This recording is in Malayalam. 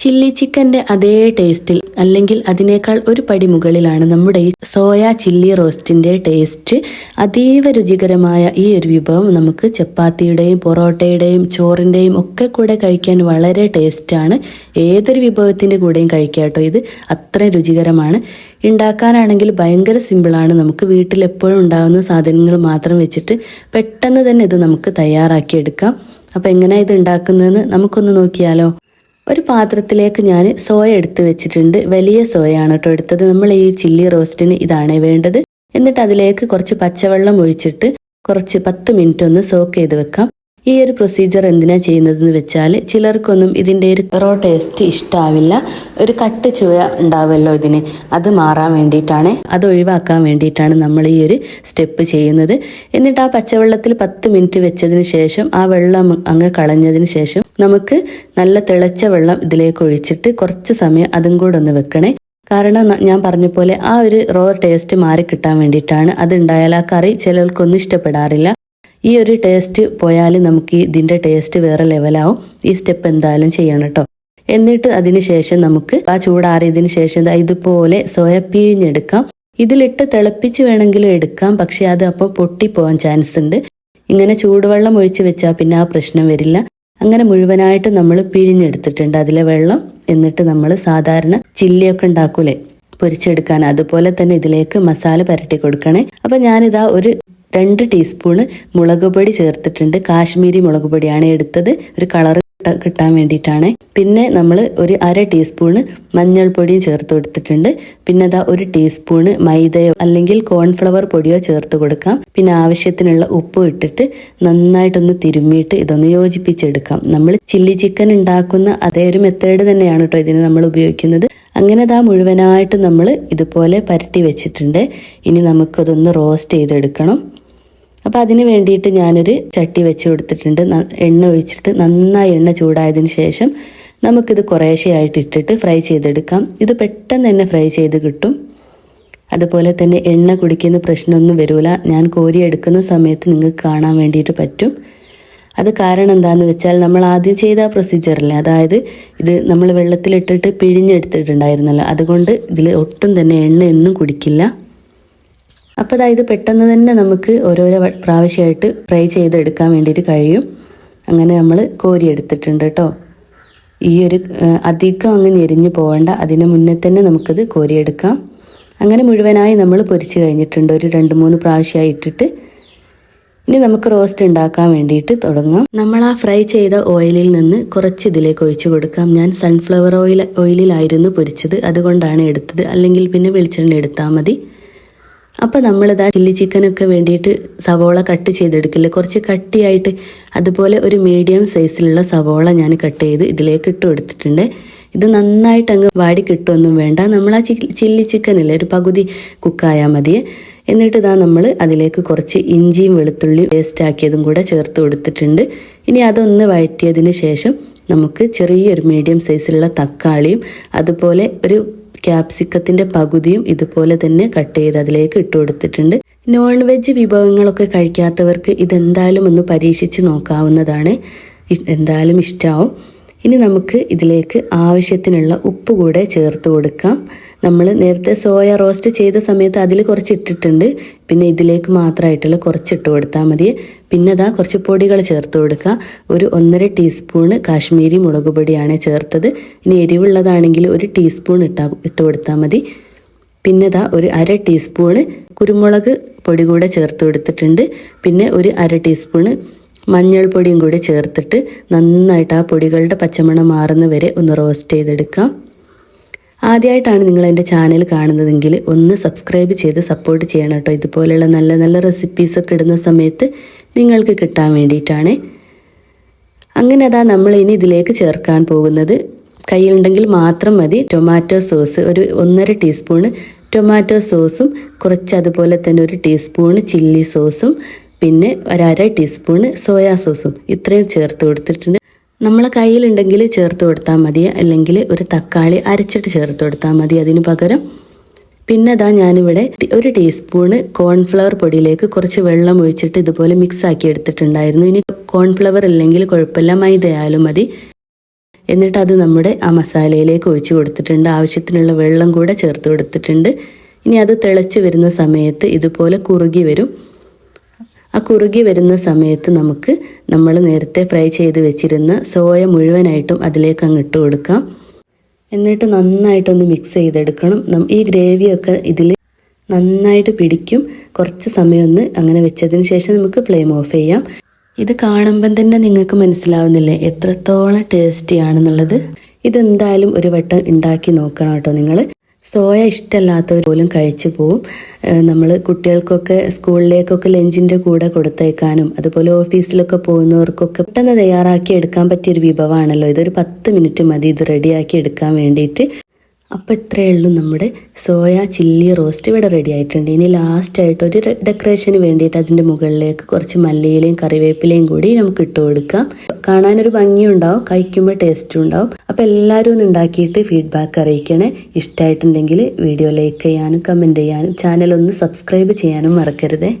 ചില്ലി ചിക്കൻ്റെ അതേ ടേസ്റ്റിൽ അല്ലെങ്കിൽ അതിനേക്കാൾ ഒരു പടി മുകളിലാണ് നമ്മുടെ ഈ സോയ ചില്ലി റോസ്റ്റിൻ്റെ ടേസ്റ്റ്. അതീവ രുചികരമായ ഈ ഒരു വിഭവം നമുക്ക് ചപ്പാത്തിയുടെയും പൊറോട്ടയുടെയും ചോറിൻ്റെയും ഒക്കെ കൂടെ കഴിക്കാൻ വളരെ ടേസ്റ്റാണ്. ഏതൊരു വിഭവത്തിൻ്റെ കൂടെയും കഴിക്കാം കേട്ടോ. ഇത് അത്ര രുചികരമാണ്. ഉണ്ടാക്കാനാണെങ്കിൽ ഭയങ്കര സിമ്പിളാണ്. നമുക്ക് വീട്ടിൽ എപ്പോഴും ഉണ്ടാകുന്ന സാധനങ്ങൾ മാത്രം വെച്ചിട്ട് പെട്ടെന്ന് തന്നെ ഇത് നമുക്ക് തയ്യാറാക്കിയെടുക്കാം. അപ്പോൾ എങ്ങനെയാണ് ഇത് ഉണ്ടാക്കുന്നതെന്ന് നമുക്കൊന്ന് നോക്കിയാലോ. ഒരു പാത്രത്തിലേക്ക് ഞാൻ സോയ എടുത്ത് വെച്ചിട്ടുണ്ട്. വലിയ സോയാണ് കേട്ടോ എടുത്തത്. നമ്മൾ ഈ ചില്ലി റോസ്റ്റിന് ഇതാണ് വേണ്ടത്. എന്നിട്ട് അതിലേക്ക് കുറച്ച് പച്ചവെള്ളം ഒഴിച്ചിട്ട് കുറച്ച് 10 മിനിറ്റ് ഒന്ന് സോക്ക് ചെയ്ത് വെക്കാം. ഈ ഒരു പ്രൊസീജിയർ എന്തിനാ ചെയ്യുന്നതെന്ന് വെച്ചാൽ ചിലർക്കൊന്നും ഇതിൻ്റെ ഒരു റോ ടേസ്റ്റ് ഇഷ്ടാവില്ല. ഒരു കട്ട് ചുവ ഉണ്ടാവുമല്ലോ ഇതിന്, അത് മാറാൻ വേണ്ടിയിട്ടാണ്, അത് ഒഴിവാക്കാൻ വേണ്ടിയിട്ടാണ് നമ്മൾ ഈ ഒരു സ്റ്റെപ്പ് ചെയ്യുന്നത്. എന്നിട്ട് ആ പച്ചവെള്ളത്തിൽ 10 മിനിറ്റ് വെച്ചതിന് ശേഷം ആ വെള്ളം അങ്ങ് കളഞ്ഞതിന് ശേഷം നമുക്ക് നല്ല തിളച്ച വെള്ളം ഇതിലേക്ക് ഒഴിച്ചിട്ട് കുറച്ച് സമയം അതും കൂടെ ഒന്ന് വെക്കണേ. കാരണം ഞാൻ പറഞ്ഞ പോലെ ആ ഒരു റോ ടേസ്റ്റ് മാറി കിട്ടാൻ വേണ്ടിയിട്ടാണ്. അതുണ്ടായാൽ ആ കറി ചിലർക്കൊന്നും ഇഷ്ടപ്പെടാറില്ല. ഈ ഒരു ടേസ്റ്റ് പോയാൽ നമുക്ക് ഇതിൻ്റെ ടേസ്റ്റ് വേറെ ലെവലാവും. ഈ സ്റ്റെപ്പ് എന്തായാലും ചെയ്യണം കേട്ടോ. എന്നിട്ട് അതിന് ശേഷം നമുക്ക് ആ ചൂടാറിയതിന് ശേഷം ഇതുപോലെ സോയ പിഴിഞ്ഞെടുക്കാം. ഇതിലിട്ട് തിളപ്പിച്ച് വേണമെങ്കിലും എടുക്കാം, പക്ഷെ അത് അപ്പോൾ പൊട്ടിപ്പോവാൻ ചാൻസ് ഉണ്ട്. ഇങ്ങനെ ചൂടുവെള്ളം ഒഴിച്ച് വെച്ചാൽ പിന്നെ ആ പ്രശ്നം വരില്ല. അങ്ങനെ മുഴുവനായിട്ട് നമ്മൾ പിഴിഞ്ഞെടുത്തിട്ടുണ്ട് അതിലെ വെള്ളം. എന്നിട്ട് നമ്മൾ സാധാരണ ചില്ലിയൊക്കെ ഉണ്ടാക്കൂലേ പൊരിച്ചെടുക്കാൻ, അതുപോലെ തന്നെ ഇതിലേക്ക് മസാല പുരട്ടി കൊടുക്കണേ. അപ്പം ഞാനിതാ ഒരു 2 ടീസ്പൂണ് മുളക് പൊടി ചേർത്തിട്ടുണ്ട്. കാശ്മീരി മുളക് പൊടിയാണ് എടുത്തത്, ഒരു കളർ കിട്ടാൻ വേണ്ടിയിട്ടാണ്. പിന്നെ നമ്മൾ ഒരു 1/2 ടീസ്പൂണ് മഞ്ഞൾപ്പൊടിയും ചേർത്ത് കൊടുത്തിട്ടുണ്ട്. പിന്നെ അതാ 1 ടീസ്പൂണ് മൈദയോ അല്ലെങ്കിൽ കോൺഫ്ലവർ പൊടിയോ ചേർത്ത് കൊടുക്കാം. പിന്നെ ആവശ്യത്തിനുള്ള ഉപ്പും ഇട്ടിട്ട് നന്നായിട്ടൊന്ന് തിരുമ്മിയിട്ട് ഇതൊന്ന് യോജിപ്പിച്ചെടുക്കാം. നമ്മൾ ചില്ലി ചിക്കൻ ഉണ്ടാക്കുന്ന അതേ ഒരു മെത്തേഡ് തന്നെയാണ് കേട്ടോ ഇതിന് നമ്മൾ ഉപയോഗിക്കുന്നത്. അങ്ങനെ ഇതാ മുഴുവനായിട്ട് നമ്മൾ ഇതുപോലെ പരട്ടി വെച്ചിട്ടുണ്ട്. ഇനി നമുക്കതൊന്ന് റോസ്റ്റ് ചെയ്തെടുക്കണം. അപ്പോൾ അതിന് വേണ്ടിയിട്ട് ഞാനൊരു ചട്ടി വെച്ച് കൊടുത്തിട്ടുണ്ട്. എണ്ണ ഒഴിച്ചിട്ട് നന്നായി എണ്ണ ചൂടായതിന് ശേഷം നമുക്കിത് കുറേശ്ശെയായിട്ട് ഇട്ടിട്ട് ഫ്രൈ ചെയ്തെടുക്കാം. ഇത് പെട്ടെന്ന് തന്നെ ഫ്രൈ ചെയ്ത് കിട്ടും. അതുപോലെ തന്നെ എണ്ണ കുടിക്കുന്ന പ്രശ്നമൊന്നും വരില്ല. ഞാൻ കോരി എടുക്കുന്ന സമയത്ത് നിങ്ങൾക്ക് കാണാൻ വേണ്ടിയിട്ട് പറ്റും. അത് കാരണം എന്താണെന്ന് വെച്ചാൽ നമ്മൾ ആദ്യം ചെയ്ത പ്രൊസീജിയറില്ലേ, അതായത് ഇത് നമ്മൾ വെള്ളത്തിലിട്ടിട്ട് പിഴിഞ്ഞെടുത്തിട്ടുണ്ടായിരുന്നല്ലോ, അതുകൊണ്ട് ഇതിൽ ഒട്ടും തന്നെ എണ്ണ ഒന്നും കുടിക്കില്ല. അപ്പോൾ അതായത് പെട്ടെന്ന് തന്നെ നമുക്ക് ഓരോരോ പ്രാവശ്യമായിട്ട് ഫ്രൈ ചെയ്തെടുക്കാൻ വേണ്ടിയിട്ട് കഴിയും. അങ്ങനെ നമ്മൾ കോരി എടുത്തിട്ടുണ്ട് കേട്ടോ. ഈ ഒരു അധികം അങ്ങ് ഞെരിഞ്ഞു പോകണ്ട, അതിന് മുന്നേ തന്നെ നമുക്കത് കോരിയെടുക്കാം. അങ്ങനെ മുഴുവനായി നമ്മൾ പൊരിച്ച് കഴിഞ്ഞിട്ടുണ്ട്. ഒരു 2-3 പ്രാവശ്യമായി ഇട്ടിട്ട് ഇനി നമുക്ക് റോസ്റ്റ് ഉണ്ടാക്കാൻ വേണ്ടിയിട്ട് തുടങ്ങാം. നമ്മൾ ആ ഫ്രൈ ചെയ്ത ഓയിലിൽ നിന്ന് കുറച്ച് ഇതിലേക്ക് ഒഴിച്ചു കൊടുക്കാം. ഞാൻ സൺഫ്ലവർ ഓയിലിലായിരുന്നു പൊരിച്ചത്, അതുകൊണ്ടാണ് എടുത്തത്. അല്ലെങ്കിൽ പിന്നെ വെളിച്ചെണ്ണ എടുത്താൽ മതി. അപ്പോൾ നമ്മളിതാ ചില്ലി ചിക്കനൊക്കെ വേണ്ടിയിട്ട് സവോള കട്ട് ചെയ്തെടുക്കില്ല, കുറച്ച് കട്ടിയായിട്ട്. അതുപോലെ ഒരു മീഡിയം സൈസിലുള്ള സവോള ഞാൻ കട്ട് ചെയ്ത് ഇതിലേക്ക് ഇട്ട് കൊടുത്തിട്ടുണ്ട്. ഇത് നന്നായിട്ട് അങ്ങ് വാടി കിട്ടുമൊന്നും വേണ്ട. നമ്മൾ ആ ചില്ലി ചിക്കനില്ലേ ഒരു പകുതി കുക്കായാൽ മതിയെ. എന്നിട്ട് ഇതാ നമ്മൾ അതിലേക്ക് കുറച്ച് ഇഞ്ചിയും വെളുത്തുള്ളിയും പേസ്റ്റ് ആക്കിയതും കൂടെ ചേർത്ത് കൊടുത്തിട്ടുണ്ട്. ഇനി അതൊന്ന് വഴറ്റിയതിന് ശേഷം നമുക്ക് ചെറിയൊരു മീഡിയം സൈസിലുള്ള തക്കാളിയും അതുപോലെ ഒരു ക്യാപ്സിക്കത്തിൻ്റെ പകുതിയും ഇതുപോലെ തന്നെ കട്ട് ചെയ്ത് അതിലേക്ക് ഇട്ട് കൊടുത്തിട്ടുണ്ട്. നോൺ വെജ് വിഭവങ്ങളൊക്കെ കഴിക്കാത്തവർക്ക് ഇതെന്തായാലും ഒന്ന് പരീക്ഷിച്ച് നോക്കാവുന്നതാണ്. എന്തായാലും ഇഷ്ടമാവും. ഇനി നമുക്ക് ഇതിലേക്ക് ആവശ്യത്തിനുള്ള ഉപ്പ് കൂടെ ചേർത്ത് കൊടുക്കാം. നമ്മൾ നേരത്തെ സോയ റോസ്റ്റ് ചെയ്ത സമയത്ത് അതിൽ കുറച്ച് ഇട്ടിട്ടുണ്ട്. പിന്നെ ഇതിലേക്ക് മാത്രമായിട്ടുള്ള കുറച്ച് ഇട്ട് കൊടുത്താൽ മതി. പിന്നെ അതാ കുറച്ച് പൊടികൾ ചേർത്ത് കൊടുക്കുക. ഒരു 1.5 ടീസ്പൂണ് കാശ്മീരി മുളക് പൊടിയാണ് ചേർത്തത്. ഇനി എരിവുള്ളതാണെങ്കിൽ 1 ടീസ്പൂൺ ഇട്ട് കൊടുത്താൽ മതി. പിന്നെ അതാ ഒരു 1/2 ടീസ്പൂണ് കുരുമുളക് പൊടി കൂടെ ചേർത്ത് കൊടുത്തിട്ടുണ്ട്. പിന്നെ ഒരു 1/2 ടീസ്പൂണ് മഞ്ഞൾപ്പൊടിയും കൂടി ചേർത്തിട്ട് നന്നായിട്ട് ആ പൊടികളുടെ പച്ചമണം മാറുന്ന വരെ ഒന്ന് റോസ്റ്റ് ചെയ്തെടുക്കാം. ആദ്യമായിട്ടാണ് നിങ്ങൾ എൻ്റെ ചാനൽ കാണുന്നതെങ്കിൽ ഒന്ന് സബ്സ്ക്രൈബ് ചെയ്ത് സപ്പോർട്ട് ചെയ്യണം കേട്ടോ. ഇതുപോലെയുള്ള നല്ല നല്ല റെസിപ്പീസൊക്കെ ഇടുന്ന സമയത്ത് നിങ്ങൾക്ക് കിട്ടാൻ വേണ്ടിയിട്ടാണ്. അങ്ങനെ അതാ നമ്മൾ ഇനി ഇതിലേക്ക് ചേർക്കാൻ പോകുന്നത്, കയ്യിലുണ്ടെങ്കിൽ മാത്രം മതി, ടൊമാറ്റോ സോസ്. ഒരു 1.5 ടീസ്പൂണ് ടൊമാറ്റോ സോസും കുറച്ച് അതുപോലെ തന്നെ 1 ടീസ്പൂണ് ചില്ലി സോസും പിന്നെ ഒരു 1/2 ടീസ്പൂണ് സോയാ സോസും ഇത്രയും ചേർത്ത് കൊടുത്തിട്ടുണ്ട്. നമ്മളെ കയ്യിലുണ്ടെങ്കിൽ ചേർത്ത് കൊടുത്താൽ മതി, അല്ലെങ്കിൽ ഒരു തക്കാളി അരച്ചിട്ട് ചേർത്ത് കൊടുത്താൽ മതി അതിന് പകരം. പിന്നെ അതാ ഞാനിവിടെ 1 ടീസ്പൂണ് കോൺഫ്ലവർ പൊടിയിലേക്ക് കുറച്ച് വെള്ളം ഒഴിച്ചിട്ട് ഇതുപോലെ മിക്സ് ആക്കി എടുത്തിട്ടുണ്ടായിരുന്നു. ഇനി കോൺഫ്ലവർ ഇല്ലെങ്കിൽ കുഴപ്പമില്ല, മൈദയായാലും മതി. എന്നിട്ട് അത് നമ്മുടെ ആ മസാലയിലേക്ക് ഒഴിച്ച് കൊടുത്തിട്ടുണ്ട്. ആവശ്യത്തിനുള്ള വെള്ളം കൂടെ ചേർത്ത് കൊടുത്തിട്ടുണ്ട്. ഇനി അത് തിളച്ച് വരുന്ന സമയത്ത് ഇതുപോലെ കുറുകി വരും. ആ കുറുകി വരുന്ന സമയത്ത് നമുക്ക് നമ്മൾ നേരത്തെ ഫ്രൈ ചെയ്ത് വെച്ചിരുന്ന സോയ മുഴുവനായിട്ടും അതിലേക്ക് അങ്ങ് ഇട്ട് കൊടുക്കാം. എന്നിട്ട് നന്നായിട്ടൊന്ന് മിക്സ് ചെയ്തെടുക്കണം. ഈ ഗ്രേവിയൊക്കെ ഇതിൽ നന്നായിട്ട് പിടിക്കും. കുറച്ച് സമയം ഒന്ന് അങ്ങനെ വെച്ചതിന് ശേഷം നമുക്ക് ഫ്ലെയിം ഓഫ് ചെയ്യാം. ഇത് കാണുമ്പം തന്നെ നിങ്ങൾക്ക് മനസ്സിലാവുന്നില്ലേ എത്രത്തോളം ടേസ്റ്റി ആണെന്നുള്ളത്. ഇതെന്തായാലും ഒരു വട്ടം ഉണ്ടാക്കി നോക്കണം കേട്ടോ നിങ്ങൾ. സോയ ഇഷ്ടമല്ലാത്തവർ പോലും കഴിച്ചു പോവും. നമ്മൾ കുട്ടികൾക്കൊക്കെ സ്കൂളിലേക്കൊക്കെ ലഞ്ചിൻ്റെ കൂടെ കൊടുത്തേക്കാനും അതുപോലെ ഓഫീസിലൊക്കെ പോകുന്നവർക്കൊക്കെ പെട്ടെന്ന് തയ്യാറാക്കി എടുക്കാൻ പറ്റിയൊരു വിഭവമാണല്ലോ. ഇതൊരു 10 മിനിറ്റ് മതി ഇത് റെഡിയാക്കി എടുക്കാൻ വേണ്ടിയിട്ട്. അപ്പോൾ ഇത്രയേ ഉള്ളൂ, നമ്മുടെ സോയ ചില്ലി റോസ്റ്റ് ഇവിടെ റെഡി ആയിട്ടുണ്ട്. ഇനി ലാസ്റ്റായിട്ട് ഒരു ഡെക്കറേഷന് വേണ്ടിയിട്ട് അതിൻ്റെ മുകളിലേക്ക് കുറച്ച് മല്ലിയിലയും കറിവേപ്പിലയും കൂടി നമുക്ക് ഇട്ട് കൊടുക്കാം. കാണാനൊരു ഭംഗിയുണ്ടാവും, കഴിക്കുമ്പോൾ ടേസ്റ്റും ഉണ്ടാവും. അപ്പോൾ എല്ലാവരും ഒന്ന് ഉണ്ടാക്കിയിട്ട് ഫീഡ്ബാക്ക് അറിയിക്കണേ. ഇഷ്ടമായിട്ടുണ്ടെങ്കിൽ വീഡിയോ ലൈക്ക് ചെയ്യാനും കമൻറ്റ് ചെയ്യാനും ചാനൽ ഒന്ന് സബ്സ്ക്രൈബ് ചെയ്യാനും മറക്കരുതേ.